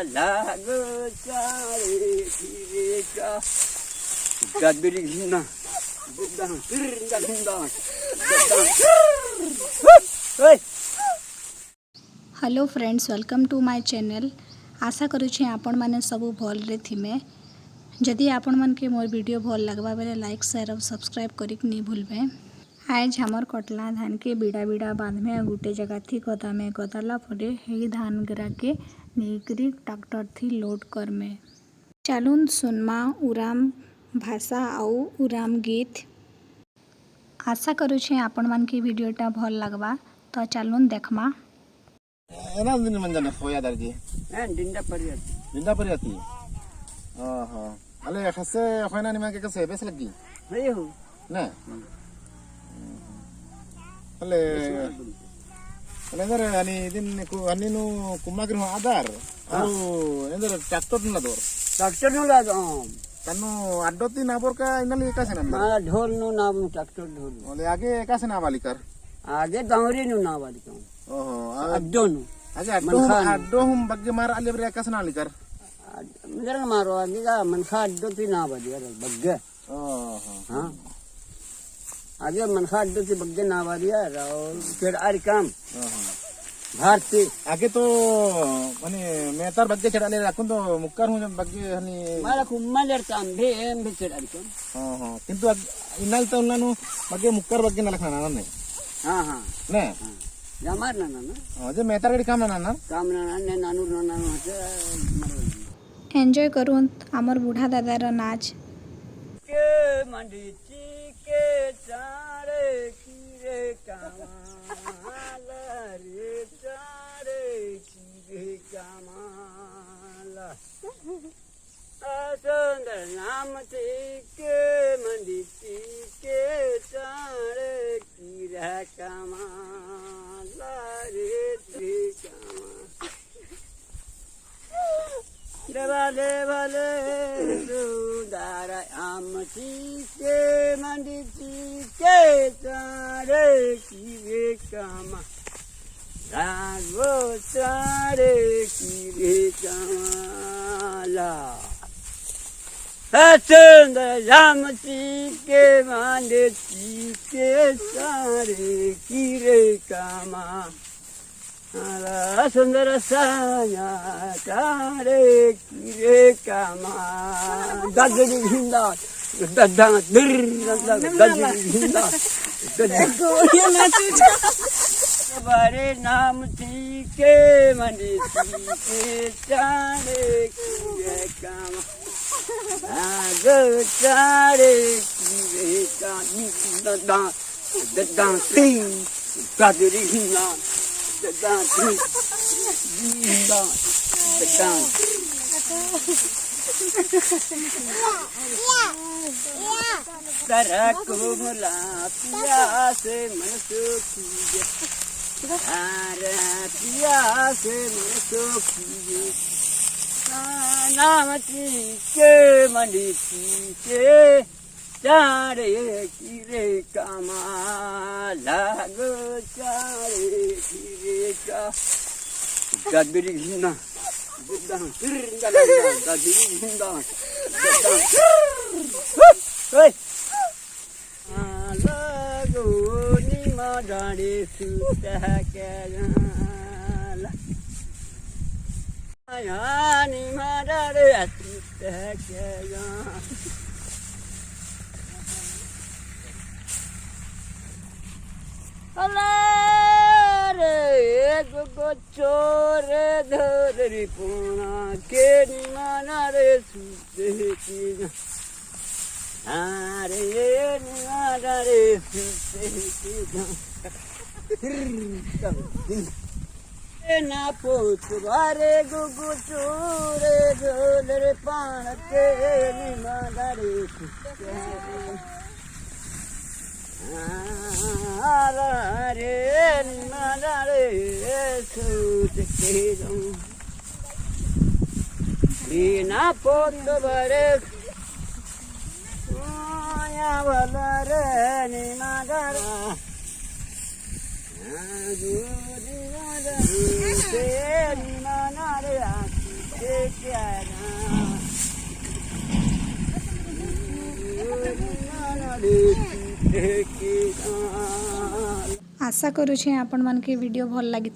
लागो चारे फिरे का गदरी घिना hello friends, welcome to my channel. आशा करुँचे आपण मैंने सबू भल रे थिमे। जदि आपण मन के मोर वीडियो भल लगवा बेले लाइक शेयर और सब्सक्राइब करिक नहीं भूलबे। आज हमर कटला धान के बीड़ा बीड़ा बांधमे गोटे जगह थी गदा में गदाला परे हे धान गिरा के नेकरी ट्रैक्टर थी लोड करमे। चलून सुनमा उराम भाषा आउ उराम गीत। आशा करुँचे आपण मन के वीडियोटा भल लगवा, तो चलून देखमा। एना दिन मंजन होया दरजी डिंडा परियाती ओहो अले खसे होयना निमा के कसे बेस लगी नहीं हो ना अले अले दर अनि दिन को अनि नु कुमाग्र हो आधार और एंदर ट्रैक्टर न दोर ट्रैक्टर नु ला तन्नु अड्डोती नाबर का इनली का से ना ढोल नु नाम ट्रैक्टर ढोल ओले आगे का से ना वाली कर आगे दावरी नु ना वाली को ओहो अड्डो नु आगे अड्डो हम बग्गे मार अले बरे का से ना लिकर मिलर मारो आगे का मनखा अड्डो ती ना वाली यार बग्गे ओहो हां आगे मनखा अड्डो ती बग्गे ना वाली यार और फिर आर काम ओहो भारती आगे तो माने मैं तार बग्गे चढ़ाले रखूं तो मुक्कर हूं जब बग्गे हनी मारा कुम्मलर काम भी चढ़ा को हां किंतु इनाल तो उन्नानु बग्गे मुक्कर बग्गे न लखना ना नहीं हां ने जमार ना जे मैं तार गडी काम ना काम ना ने नानू हते एंजॉय करूँ आमर बूढ़ा दादार नाच के मंडी के चारे कीरे कामाल रे चारे कीरे कामाल सुंदर नाम के मंडी के चारे कीरे कामाल रे देवाले वाले सुंदर आमची के मंडी के चारे कीरे कामा रागो चारे कीरे कामाला सुंदर आमची के मंडी के चारे कीरे कामा सुंदर साया तारे कीरे कामा दगड़ी हिंदा दद्दा दिर दगड़ी हिंदा बारे नाम थी के मंडी के चारे कीरे कामा आगो चारे कीरे कामा दद्दा दद्दा सिंह दगड़ी हिंदा तरह को मुला पिया से मन सुखी पिया से मन सुखी नाम के मंडी के चारे कीरे कामा लागो चारे कीरे का गदरी घिना गदरी घिना लागो निमा डाड़े सूता केला निमा डाड़े सूता केला रे गो चोरे धरी पुना के निमाना रे सुते की अरे निमाना रे सुते की ना पोत बारे गो चोरे धरे पान के निमाना रे सुते रे निमाना रे सूत के बिना पोत भरे या वाला रे निमाना रे निमाना रे आशा करुँचे आपण मन के वीडियो भल लगी।